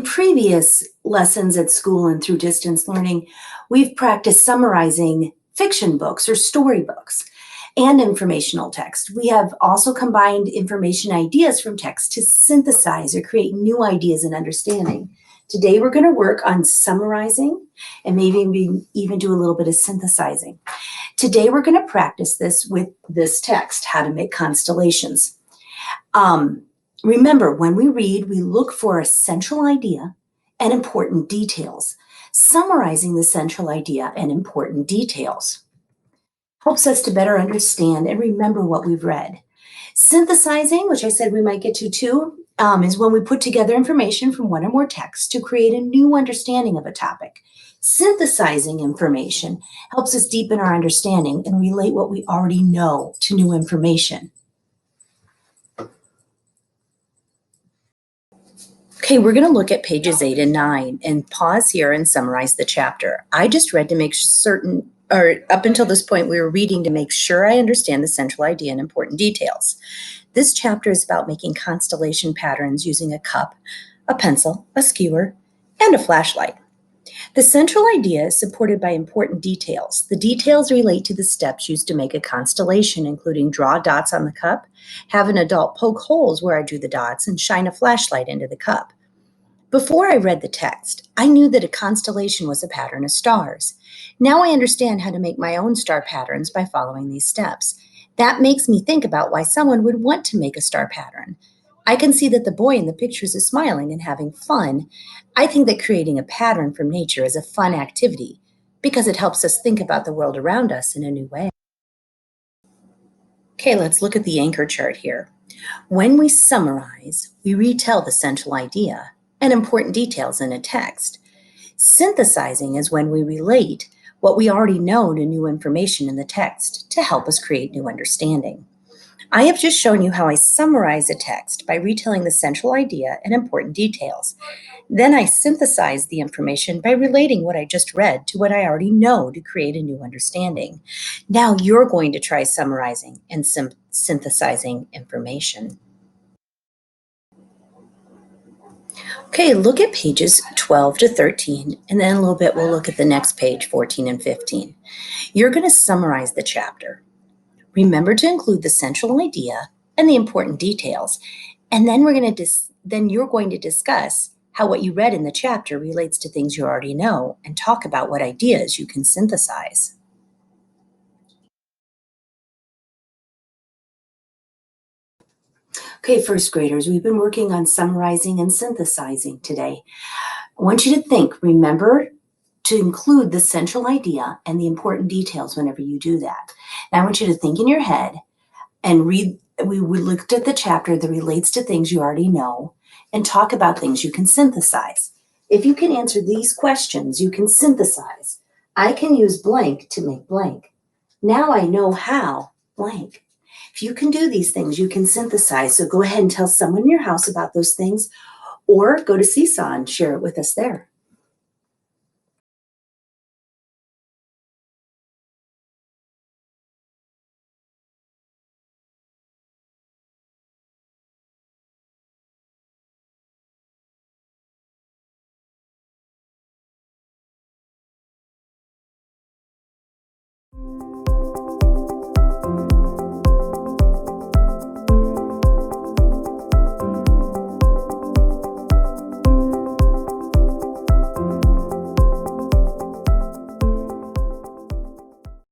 previous lessons at school and through distance learning, we've practiced summarizing fiction books or storybooks and informational text. We have also combined information ideas from text to synthesize or create new ideas and understanding. Today, we're going to work on summarizing and maybe even do a little bit of synthesizing. Today, we're going to practice this with this text, How to Make Constellations. Remember, when we read, we look for a central idea and important details. Summarizing the central idea and important details helps us to better understand and remember what we've read. Synthesizing, which I said we might get to too, is when we put together information from one or more texts to create a new understanding of a topic. Synthesizing information helps us deepen our understanding and relate what we already know to new information. Okay, we're going to look at pages 8 and 9 and pause here and summarize the chapter. I just read to make certain, or up until this point, we were reading to make sure I understand the central idea and important details. This chapter is about making constellation patterns using a cup, a pencil, a skewer, and a flashlight. The central idea is supported by important details. The details relate to the steps used to make a constellation, including draw dots on the cup, have an adult poke holes where I drew the dots, and shine a flashlight into the cup. Before I read the text, I knew that a constellation was a pattern of stars. Now I understand how to make my own star patterns by following these steps. That makes me think about why someone would want to make a star pattern. I can see that the boy in the pictures is smiling and having fun. I think that creating a pattern from nature is a fun activity because it helps us think about the world around us in a new way. Okay, let's look at the anchor chart here. When we summarize, we retell the central idea and important details in a text. Synthesizing is when we relate what we already know to new information in the text to help us create new understanding. I have just shown you how I summarize a text by retelling the central idea and important details. Then I synthesize the information by relating what I just read to what I already know to create a new understanding. Now you're going to try summarizing and synthesizing information. Okay, look at pages 12 to 13, and then in a little bit we'll look at the next page, 14 and 15. You're going to summarize the chapter. Remember to include the central idea and the important details, and then you're going to discuss how what you read in the chapter relates to things you already know and talk about what ideas you can synthesize. Okay, first graders, we've been working on summarizing and synthesizing today. I want you to think, remember to include the central idea and the important details whenever you do that. Now I want you to think in your head and read. We looked at the chapter that relates to things you already know and talk about things you can synthesize. If you can answer these questions, you can synthesize. I can use blank to make blank. Now I know how blank. If you can do these things, you can synthesize. So go ahead and tell someone in your house about those things, or go to Seesaw and share it with us there.